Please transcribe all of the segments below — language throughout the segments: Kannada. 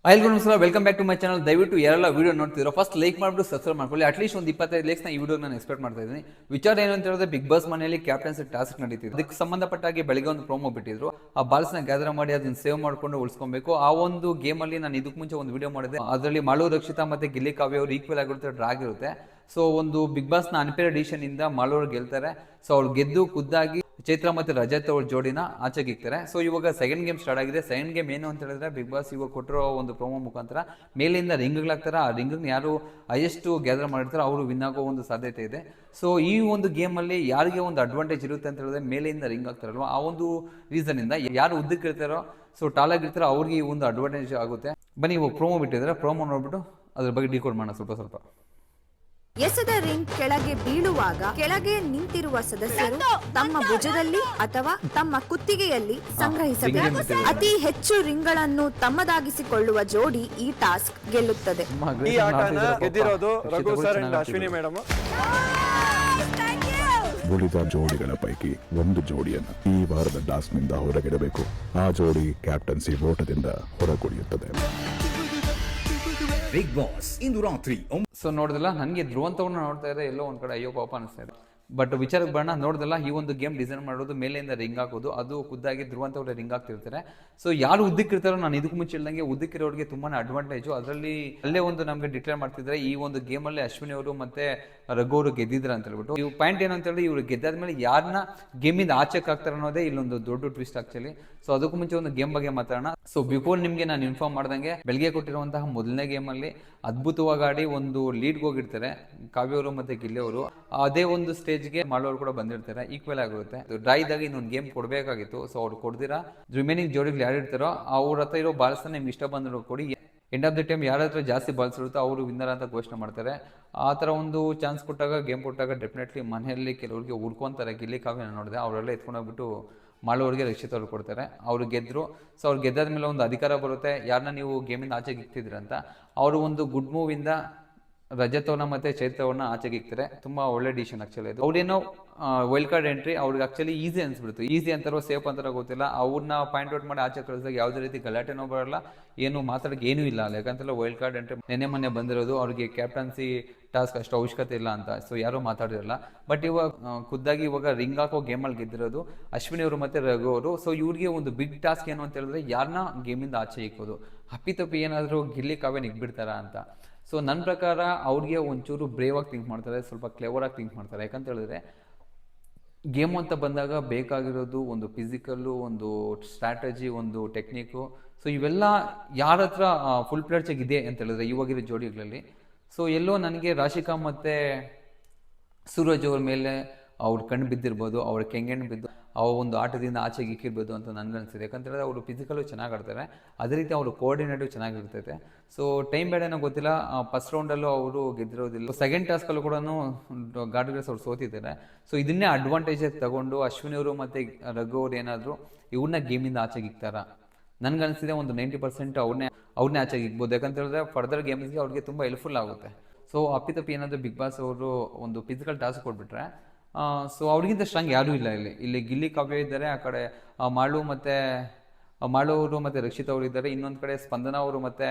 ಎಲ್ರಿಗೂ ನಮಸ್ಕಾರ, welcome back to my channel. ದಯವಿಟ್ಟು ಯಾರೆಲ್ಲ ವಿಡಿಯೋ ನೋಡ್ತಿದ್ರು ಫಸ್ಟ್ ಲೈಕ್ ಮಾಡಿಬಿಟ್ಟು ಸಬ್ಸ್ಕ್ರೈಬ್ ಮಾಡ್ಕೊಳ್ಳಿ. ಅಟ್ಲೀಸ್ಟ್ ಒಂದು 25 ಲೈಕ್ಸ್ನ ಈ ವಿಡಿಯೋ ನಾನು ಎಕ್ಸ್ಪೆಕ್ಟ್ ಮಾಡ್ತಾ ಇದ್ದೀನಿ. ವಿಚಾರ ಏನು ಅಂತ ಹೇಳಿದ್ರೆ, ಬಿಗ್ ಬಾಸ್ ಮನೆಯಲ್ಲಿ ಕ್ಯಾಪ್ಟನ್ಸಿ ಟಾಸ್ಕ್ ನಡೀತಿದೆ. ಅದಕ್ಕೆ ಸಂಬಂಧಪಟ್ಟಾಗಿ ಬೆಳಿಗ್ಗೆ ಒಂದು ಪ್ರೋಮೋ ಬಿಟ್ಟಿದ್ರು. ಆ ಬಾಲ್ಸ್ನ ಗ್ಯಾದರ್ ಮಾಡಿ ಅದನ್ನ ಸೇವ್ ಮಾಡ್ಕೊಂಡು ಉಳಿಸ್ಕೊಬೇಕು. ಆ ಒಂದು ಗೇಮಲ್ಲಿ ನಾನು ಇದಕ್ಕೆ ಮುಂಚೆ ಒಂದು ವಿಡಿಯೋ ಮಾಡಿದೆ. ಅದರಲ್ಲಿ ಮಾಳು ರಕ್ಷಿತಾ ಮತ್ತೆ ಗಿಲ್ಲಿ ಕಾವ್ಯ ಅವರು ಈಕ್ವಲ್ ಆಗಿರುತ್ತೆ, ಡ್ರಾ ಆಗಿರುತ್ತೆ. ಸೊ ಒಂದು ಬಿಗ್ ಬಾಸ್ನ ಅನ್ಫೇರ್ ಎಡಿಷನ್ ಇಂದ ಮಾಳು ಅವ್ರು ಗೆಲ್ತಾರೆ. ಸೊ ಅವ್ರು ಗೆದ್ದು ಖುದ್ದಾಗಿ ಚೈತ್ರ ಮತ್ತೆ ರಜತ್ ಅವ್ರ ಜೋಡಿನ ಆಚೆಗೆ ಇಕ್ತಾರೆ. ಸೊ ಇವಾಗ ಸೆಕೆಂಡ್ ಗೇಮ್ ಸ್ಟಾರ್ಟ್ ಆಗಿದೆ. ಸೆಕೆಂಡ್ ಗೇಮ್ ಏನು ಅಂತ ಹೇಳಿದ್ರೆ, ಬಿಗ್ ಬಾಸ್ ಇವಾಗ ಕೊಟ್ಟಿರೋ ಒಂದು ಪ್ರೋಮೋ ಮುಖಾಂತರ ಮೇಲಿಂದ ರಿಂಗ್ಗಳಾಗ್ತಾರೆ. ಆ ರಿಂಗ್ನ ಯಾರು ಹೈಯೆಸ್ಟ್ ಗ್ಯಾದರ್ ಮಾಡಿರ್ತಾರೋ ಅವರು ವಿನ್ ಆಗೋ ಒಂದು ಸಾಧ್ಯತೆ ಇದೆ. ಸೊ ಈ ಒಂದು ಗೇಮಲ್ಲಿ ಯಾರಿಗೆ ಒಂದು ಅಡ್ವಾಂಟೇಜ್ ಇರುತ್ತೆ ಅಂತ ಹೇಳಿದ್ರೆ, ಮೇಲಿಂದ ರಿಂಗ್ ಆಗ್ತಾರಲ್ವ, ಆ ಒಂದು ರೀಸನ್ ಇಂದ ಯಾರು ಉದ್ದಕ್ಕೆ ಇರ್ತಾರೋ, ಸೊ ಟಾಲಾಗಿರ್ತಾರೋ ಅವ್ರಿಗೆ ಈ ಒಂದು ಅಡ್ವಾಂಟೇಜ್ ಆಗುತ್ತೆ. ಬನ್ನಿ ಇವಾಗ ಪ್ರೋಮೋ ಬಿಟ್ಟಿದ್ರೆ, ಪ್ರೋಮೋ ನೋಡ್ಬಿಟ್ಟು ಅದ್ರ ಬಗ್ಗೆ ಡಿಕೋಡ್ ಮಾಡೋಣ ಸ್ವಲ್ಪ. ಎಸೆದ ರಿಂಗ್ ಕೆಳಗೆ ಬೀಳುವಾಗ ಕೆಳಗೆ ನಿಂತಿರುವ ಸದಸ್ಯರು ತಮ್ಮ ಭುಜದಲ್ಲಿ ಅಥವಾ ತಮ್ಮ ಕುತ್ತಿಗೆಯಲ್ಲಿ ಸಂಗ್ರಹಿಸಬೇಕು. ಅತಿ ಹೆಚ್ಚು ರಿಂಗ್ಗಳನ್ನು ತಮ್ಮದಾಗಿಸಿಕೊಳ್ಳುವ ಜೋಡಿ ಈ ಟಾಸ್ಕ್ ಗೆಲ್ಲುತ್ತದೆ. ಈ ಆಟನ ಗೆದ್ದಿರೋದು Raghu sir and Ashwini madam. ಉಳಿದ ಜೋಡಿಗಳ ಪೈಕಿ ಒಂದು ಜೋಡಿಯನ್ನು ಈ ವಾರದ ಟಾಸ್ಕ್ನಿಂದ ಹೊರಗಿಡಬೇಕು. ಆ ಜೋಡಿ ಕ್ಯಾಪ್ಟನ್ಸಿ ಓಟದಿಂದ ಹೊರಗುಳಿಯುತ್ತದೆ. ಬಿಗ್ ಬಾಸ್ ಇಂದು ರಾತ್ರಿ. ಸೊ ನೋಡಿದಲ್ಲ, ನನಗೆ ಧ್ರುವಂತವನ್ನ ನೋಡ್ತಾ ಇದೆ, ಎಲ್ಲೋ ಒಂದ್ ಕಡೆ ಅಯ್ಯೋ ಪಾಪ ಅನಿಸ್ತಾ ಇದೆ. ಬಟ್ ವಿಚಾರಕ್ಕೆ ಬರೋಣ. ನೋಡಿದಲ್ಲ, ಈ ಒಂದು ಗೇಮ್ ಡಿಸೈನ್ ಮಾಡೋದು ಮೇಲೆಯಿಂದ ರಿಂಗ್ ಹಾಕೋದು, ಅದು ಖುದ್ದಾಗಿ ಧ್ರುವಂತವ್ರೆ ರಿಂಗ್ ಹಾಕ್ತಿರ್ತಾರೆ. ಸೊ ಯಾರು ಉದ್ದಕ್ಕಿರ್ತಾರೋ, ನಾನು ಇದಕ್ಕೂ ಮುಂಚೆ ಇಲ್ದಂಗೆ ಉದ್ದಕ್ಕಿರೋರಿಗೆ ತುಂಬಾನೇ ಅಡ್ವಾಂಟೇಜು. ಅದರಲ್ಲಿ ಅಲ್ಲೇ ಒಂದು ನಮಗೆ ಡಿಕ್ಲೇರ್ ಮಾಡ್ತಿದ್ರೆ, ಈ ಒಂದು ಗೇಮಲ್ಲಿ ಅಶ್ವಿನಿ ಅವರು ಮತ್ತೆ ರಘು ಅವರು ಗೆದ್ದಿದ್ರು ಅಂತ ಹೇಳ್ಬಿಟ್ಟು. ಇವ್ ಪಾಯಿಂಟ್ ಏನು ಅಂತ ಹೇಳಿ, ಇವ್ರು ಗೆದ್ದಾದ್ಮೇಲೆ ಯಾರನ್ನ ಗೇಮಿಂದ ಆಚೆಗೆ ಹಾಕ್ತಾರೆ ಅನ್ನೋದೇ ಇಲ್ಲೊಂದು ದೊಡ್ಡ ಟ್ವಿಸ್ಟ್ ಆಕ್ಚುಲಿ. ಸೊ ಅದಕ್ಕೂ ಮುಂಚೆ ಒಂದು ಗೇಮ್ ಬಗ್ಗೆ ಮಾತಾಡೋಣ. ಸೊ ಬಿಫೋರ್ ನಿಮಗೆ ನಾನು ಇನ್ಫಾರ್ಮ್ ಮಾಡ್ದಂಗೆ, ಬೆಳಗ್ಗೆ ಕೊಟ್ಟಿರುವಂತಹ ಮೊದಲನೇ ಗೇಮಲ್ಲಿ ಅದ್ಭುತವಾಗಿ ಆಡಿ ಒಂದು ಲೀಡ್ಗೆ ಹೋಗಿರ್ತಾರೆ ಕಾವ್ಯ ಅವರು ಮತ್ತೆ ಗಿಲ್ಲಿ ಅವರು. ಅದೇ ಒಂದು ಸ್ಟೇಜ್ಗೆ ಮಾಡೋರು ಕೂಡ ಬಂದಿರ್ತಾರೆ, ಈಕ್ವಲ್ ಆಗಿರುತ್ತೆ. ಡ್ರಾ ಇದ್ದಾಗ ಇನ್ನೊಂದು ಗೇಮ್ ಕೊಡಬೇಕಾಗಿತ್ತು. ಸೊ ಅವ್ರು ಕೊಡ್ದಿರಾ ರಿಮೈನಿಂಗ್ ಜೋಡಿಗಳು ಯಾರು ಇರ್ತಾರೋ ಅವ್ರ ಹತ್ರ ಇರೋ ಬಾಲ್ಸ್ನ ನಿಮ್ಗೆ ಇಷ್ಟ ಬಂದಿರೋ ಕೊಡಿ. ಎಂಡ್ ಆಫ್ ದ ಟೈಮ್ ಯಾರ ಹತ್ರ ಜಾಸ್ತಿ ಬಾಲ್ಸ್ ಇರುತ್ತೋ ಅವರು ವಿನ್ನರ್ ಅಂತ ಘೋಷಣೆ ಮಾಡ್ತಾರೆ. ಆ ಥರ ಒಂದು ಚಾನ್ಸ್ ಕೊಟ್ಟಾಗ, ಗೇಮ್ ಕೊಟ್ಟಾಗ ಡೆಫಿನೆಟ್ಲಿ ಮನೆಯಲ್ಲಿ ಕೆಲವ್ರಿಗೆ ಹುಡ್ಕೊಂತಾರೆ. ಗಿಲ್ಲಿ ಕಾವ್ಯ ನೋಡಿದೆ, ಅವರೆಲ್ಲ ಎತ್ಕೊಂಡೋಗ್ಬಿಟ್ಟು ಮಾಡೋರಿಗೆ ರಕ್ಷಿತ ಅವ್ರು ಕೊಡ್ತಾರೆ. ಅವ್ರು ಗೆದ್ದರು. ಸೊ ಅವ್ರು ಗೆದ್ದಾದ್ಮೇಲೆ ಒಂದು ಅಧಿಕಾರ ಬರುತ್ತೆ, ಯಾರನ್ನ ನೀವು ಗೇಮಿಂದ ಆಚೆಗೆ ಇಕ್ತಿದ್ರಂತ. ಅವರು ಒಂದು ಗುಡ್ ಮೂವಿಂದ ರಜತವ್ರನ್ನ ಮತ್ತೆ ಚೈತ್ರವ್ರನ್ನ ಆಚೆಗೆ ಇಕ್ತಾರೆ. ತುಂಬಾ ಒಳ್ಳೆ ಡಿಸಿಷನ್ ಆಕ್ಚುಲಿ ಇದು. ಅವ್ರೇನೋ ವೈಲ್ಡ್ ಕಾರ್ಡ್ ಎಂಟ್ರಿ ಅವ್ರಿಗೆ ಆಕ್ಚುಲಿ ಈಸಿ ಅನ್ಸ್ಬಿಡ್ತು. ಈಸಿ ಅಂತಾರೋ ಸೇಫ್ ಅಂತಾರೋ ಗೊತ್ತಿಲ್ಲ. ಅವ್ರನ್ನ ಪಾಯಿಂಟ್ ಔಟ್ ಮಾಡಿ ಆಚೆ ಕಳಿಸಿದಾಗ ಯಾವುದೇ ರೀತಿ ಗಲಾಟೆನೋ ಬರಲ್ಲ, ಏನು ಮಾತಾಡೋಕೆ ಏನೂ ಇಲ್ಲ ಅಲ್ಲ. ಯಾಕಂತಲ್ಲ ವೈಲ್ಡ್ ಕಾರ್ಡ್ ಎಂಟ್ರಿ ನೆನ್ನೆ ಮೊನ್ನೆ ಬಂದಿರೋದು, ಅವ್ರಿಗೆ ಕ್ಯಾಪ್ಟನ್ಸಿ ಟಾಸ್ಕ್ ಅಷ್ಟು ಅವಶ್ಯಕತೆ ಇಲ್ಲ ಅಂತ. ಸೊ ಯಾರೂ ಮಾತಾಡಿರಲ್ಲ. ಬಟ್ ಇವಾಗ ಖುದ್ದಾಗಿ ಇವಾಗ ರಿಂಗ್ ಹಾಕೋ ಗೇಮಲ್ಲಿ ಗೆದ್ದಿರೋದು ಅಶ್ವಿನಿ ಅವರು ಮತ್ತೆ ರಘು ಅವರು. ಸೊ ಇವ್ರಿಗೆ ಒಂದು ಬಿಗ್ ಟಾಸ್ಕ್ ಏನು ಅಂತ ಹೇಳಿದ್ರೆ, ಯಾರನ್ನ ಗೇಮಿಂದ ಆಚೆ ಇಕ್ಕೋದು. ಅಪ್ಪಿತಪ್ಪಿ ಏನಾದರೂ ಗಿಲ್ಲಿ ಕಾವ್ಯ ಇಕ್ಬಿಡ್ತಾರ ಅಂತ. ಸೊ ನನ್ನ ಪ್ರಕಾರ ಅವ್ರಿಗೆ ಒಂಚೂರು ಬ್ರೇವ್ ಆಗಿ ಥಿಂಕ್ ಮಾಡ್ತಾರೆ, ಸ್ವಲ್ಪ ಕ್ಲೆವರ್ ಆಗಿ ಥಿಂಕ್ ಮಾಡ್ತಾರೆ. ಯಾಕಂತ ಹೇಳಿದ್ರೆ, ಗೇಮ್ ಅಂತ ಬಂದಾಗ ಬೇಕಾಗಿರೋದು ಒಂದು ಫಿಸಿಕಲ್ಲು, ಒಂದು ಸ್ಟ್ರಾಟಜಿ, ಒಂದು ಟೆಕ್ನಿಕ್ಕು. ಸೊ ಇವೆಲ್ಲ ಯಾರ ಹತ್ರ ಫುಲ್ ಪ್ಲೇಟ್ಸಾಗಿ ಇದೆ ಅಂತ ಹೇಳಿದ್ರೆ ಇವಾಗಿರೋ ಜೋಡಿಗಳಲ್ಲಿ. ಸೊ ಎಲ್ಲೋ ನನಗೆ ರಾಶಿಕಾ ಮತ್ತು ಸೂರಜ್ ಅವ್ರ ಮೇಲೆ ಅವ್ರು ಕಣ್ಣು ಬಿದ್ದಿರ್ಬೋದು, ಅವ್ರ ಕೆಂಗೆಣ್ಣು ಬಿದ್ದು ಅವ್ರ ಒಂದು ಆಟದಿಂದ ಆಚೆಗೆ ಇಕ್ಕಿರ್ಬೋದು ಅಂತ ನನಗನ್ಸಿದೆ. ಯಾಕಂತೇಳಿದ್ರೆ ಅವರು ಫಿಸಿಕಲು ಚೆನ್ನಾಗಿ ಆಡ್ತಾರೆ, ಅದೇ ರೀತಿ ಅವರು ಕೋಆರ್ಡಿನೇಟಿವ್ ಚೆನ್ನಾಗಿರ್ತೈತೆ. ಸೊ ಟೈಮ್ ಬೇಡನೋ ಗೊತ್ತಿಲ್ಲ, ಫಸ್ಟ್ ರೌಂಡಲ್ಲೂ ಅವರು ಗೆದ್ದಿರೋದಿಲ್ಲ. ಸೆಕೆಂಡ್ ಟಾಸ್ಕಲ್ಲೂ ಕೂಡ ಗಾಡ್ ಗ್ರೇಸ್ ಅವ್ರು ಸೋತಿದ್ದಾರೆ. ಸೊ ಇದನ್ನೇ ಅಡ್ವಾಂಟೇಜಾಗಿ ತಗೊಂಡು ಅಶ್ವಿನಿ ಅವರು ಮತ್ತು ರಘು ಅವ್ರು ಏನಾದರೂ ಇವ್ರನ್ನ ಗೇಮಿಂದ ಆಚೆಗೆ ಇಕ್ತಾರ. ನನಗನ್ಸಿದೆ ಒಂದು 90% ಅವ್ರನ್ನೇ ಆಚೆಗೆ ಇಕ್ಬೋದು. ಯಾಕಂತ ಹೇಳಿದ್ರೆ ಫರ್ದರ್ ಗೇಮ್ಸ್ಗೆ ಅವ್ರಿಗೆ ತುಂಬ ಹೆಲ್ಪ್ಫುಲ್ ಆಗುತ್ತೆ. ಸೊ ಅಪ್ಪಿತಪ್ಪಿ ಏನಾದರೂ ಬಿಗ್ ಬಾಸ್ ಅವರು ಒಂದು ಫಿಸಿಕಲ್ ಟಾಸ್ಕ್ ಕೊಟ್ಬಿಟ್ರೆ, ಸೊ ಅವ್ರಿಗಿಂತ ಸ್ಟ್ರಾಂಗ್ ಯಾರೂ ಇಲ್ಲ. ಇಲ್ಲಿ ಗಿಲ್ಲಿ ಕಾವ್ಯ ಇದ್ದಾರೆ, ಆ ಕಡೆ ಮಾಳು ಅವರು ಮತ್ತು ರಕ್ಷಿತ್ ಅವರು ಇದ್ದಾರೆ, ಇನ್ನೊಂದು ಕಡೆ ಸ್ಪಂದನ ಅವರು ಮತ್ತು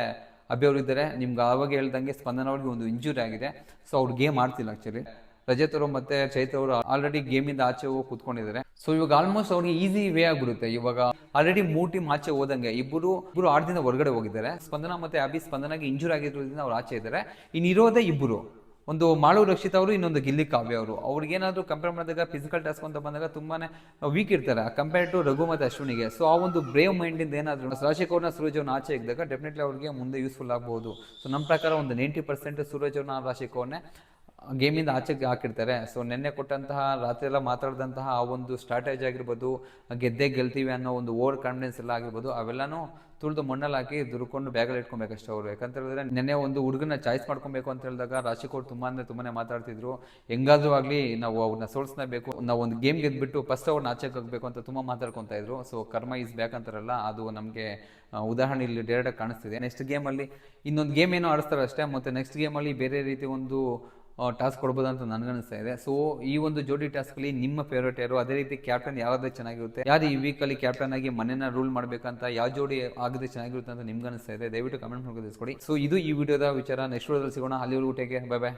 ಅಭಿ ಅವರು ಇದ್ದಾರೆ. ನಿಮ್ಗೆ ಆವಾಗ ಹೇಳ್ದಂಗೆ ಸ್ಪಂದನ ಅವ್ರಿಗೆ ಒಂದು ಇಂಜುರಿ ಆಗಿದೆ. ಸೊ ಅವ್ರು ಗೇಮ್ ಆಡ್ತಿಲ್ಲ ಆ್ಯಕ್ಚುಲಿ. ರಜತ್ ಅವರು ಮತ್ತು ಚೈತ್ರ ಅವರು ಆಲ್ರೆಡಿ ಗೇಮಿಂದ ಆಚೆ ಹೋಗಿ ಕೂತ್ಕೊಂಡಿದ್ದಾರೆ. ಸೊ ಇವಾಗ ಆಲ್ಮೋಸ್ಟ್ ಅವ್ರಿಗೆ ಈಸಿ ವೇ ಆಗಿಬಿಡುತ್ತೆ. ಇವಾಗ ಆಲ್ರೆಡಿ 3 ಟೀಮ್ ಆಚೆ ಹೋದಂಗೆ ಇಬ್ಬರು ಆಟದಿಂದ ಹೊರಗಡೆ ಹೋಗಿದ್ದಾರೆ. ಸ್ಪಂದನ ಮತ್ತು ಅಭಿ, ಸ್ಪಂದನಾಗಿ ಇಂಜುರಿ ಆಗಿರೋದ್ರಿಂದ ಅವ್ರು ಆಚೆ ಇದ್ದಾರೆ. ಇನ್ನಿರೋದೇ ಇಬ್ಬರು, ಒಂದು ಮಾಳು ರಕ್ಷಿತ್ ಅವರು, ಇನ್ನೊಂದು ಗಿಲ್ಲಿ ಕಾವ್ಯ ಅವರು. ಅವ್ರಿಗೇನಾದರೂ ಕಂಪೇರ್ ಮಾಡಿದಾಗ ಫಿಸಿಕಲ್ ಟಾಸ್ಕ್ ಅಂತ ಬಂದಾಗ ತುಂಬಾ ವೀಕ್ ಇರ್ತಾರೆ ಕಂಪೇರ್ ಟು ರಘು ಮತ್ತು ಅಶ್ವಿನಿಗೆ. ಸೊ ಆ ಒಂದು ಬ್ರೇವ್ ಮೈಂಡಿಂದ ಏನಾದರೂ ರಾಶಿಕ್ ಅವ್ರನ್ನ, ಸೂರಜ್ ಅವ್ರನ್ನ ಆಚೆ ಇದ್ದಾಗ ಡೆಫಿನೆಟ್ಲಿ ಅವ್ರಿಗೆ ಮುಂದೆ ಯೂಸ್ಫುಲ್ ಆಗ್ಬೋದು. ಸೊ ನಮ್ಮ ಪ್ರಕಾರ ಒಂದು 90% ಸೂರಜ್ ಅವ್ರನ್ನ, ರಾಶಿಕ್ ಅವ್ರನ್ನೇ ಗೇಮಿಂದ ಆಚೆಗೆ ಹಾಕಿರ್ತಾರೆ. ಸೊ ನಿನ್ನೆ ಕೊಟ್ಟಂತಹ ರಾತ್ರಿ ಎಲ್ಲ ಮಾತಾಡಿದಂತಹ ಆ ಒಂದು ಸ್ಟ್ರಾಟಜಿ ಆಗಿರ್ಬೋದು, ಗೆಲ್ತೀವಿ ಅನ್ನೋ ಒಂದು ಓವರ್ ಕಾನ್ಫಿಡೆನ್ಸ್ ಎಲ್ಲ ಆಗಿರ್ಬೋದು, ಅವೆಲ್ಲನೂ ತುಳಿದು ಮಣ್ಣಲ್ಲಿ ಹಾಕಿ ದುರ್ಕೊಂಡು ಬ್ಯಾಗಲ್ಲಿ ಇಟ್ಕೊಬೇಕಷ್ಟೇ ಅವರು. ಯಾಕಂತ ಹೇಳಿದ್ರೆ ನೆನ್ನೆ ಒಂದು ಹುಡುಗನ ಚಾಯ್ಸ್ ಮಾಡ್ಕೊಬೇಕು ಅಂತ ಹೇಳಿದಾಗ ರಾಶಿಕ್ ಅವ್ರು ತುಂಬಾ ಮಾತಾಡ್ತಿದ್ರು. ಹೆಂಗಾದ್ರೂ ಆಗಲಿ ನಾವು ಅವ್ರನ್ನ ಸೋಲ್ಸ್ಲೇಬೇಕು, ನಾವು ಒಂದು ಗೇಮ್ ಗೆದ್ಬಿಟ್ಟು ಫಸ್ಟ್ ಅವ್ರನ್ನ ಆಚೆಗೆ ಹೋಗಬೇಕು ಅಂತ ತುಂಬ ಮಾತಾಡ್ಕೊತಾ ಇದ್ರು. ಸೊ ಕರ್ಮ ಈಸ್ ಬ್ಯಾಕ್ ಅಂತಾರಲ್ಲ, ಅದು ನಮಗೆ ಉದಾಹರಣೆ ಇಲ್ಲಿ ಡೈರೆಕ್ಟಾಗಿ ಕಾಣಿಸ್ತಿದೆ. ನೆಕ್ಸ್ಟ್ ಗೇಮಲ್ಲಿ ಇನ್ನೊಂದು ಗೇಮ್ ಏನೋ ಆಡಿಸ್ತಾರೆ ಅಷ್ಟೇ. ಮತ್ತು ನೆಕ್ಸ್ಟ್ ಗೇಮಲ್ಲಿ ಬೇರೆ ರೀತಿ ಒಂದು ಟಾಸ್ಕ್ ಕೊಡ್ಬೋದು ಅಂತ ನನಗನ್ನಿಸ್ತಾ ಇದೆ. ಸೊ ಈ ಒಂದು ಜೋಡಿ ಟಾಸ್ಕಲ್ಲಿ ನಿಮ್ಮ ಫೇವ್ರೇಟ್ ಯಾರು, ಅದೇ ರೀತಿ ಕ್ಯಾಪ್ಟನ್ ಯಾವ್ದು ಚೆನ್ನಾಗಿರುತ್ತೆ, ಯಾರು ಈ ವೀಕಲ್ಲಿ ಕ್ಯಾಪ್ಟನ್ ಆಗಿ ಮನೆನ ರೂಲ್ ಮಾಡ್ಬೇಕಂತ ಯಾವ ಜೋಡಿ ಆಗದೆ ಚೆನ್ನಾಗಿರುತ್ತೆ ಅಂತ ನಿಮ್ಗೆ ಅನಿಸ್ತಾ ಇದೆ, ದಯವಿಟ್ಟು ಕಮೆಂಟ್ ಮಾಡ್ಕೊಂಡು ತಿಳಿಸ್ಕೊಡಿ. ಸೊ ಇದು ಈ ವಿಡಿಯೋದ ವಿಚಾರ. ನೆಕ್ಸ್ಟ್ ವಿಡಿಯೋದಲ್ಲಿ ಸಿಗೋಣ. ಅಲ್ಲಿವರೆಗೂ ಟೇಕ್ ಕೇರ್, ಬೈ ಬೈ.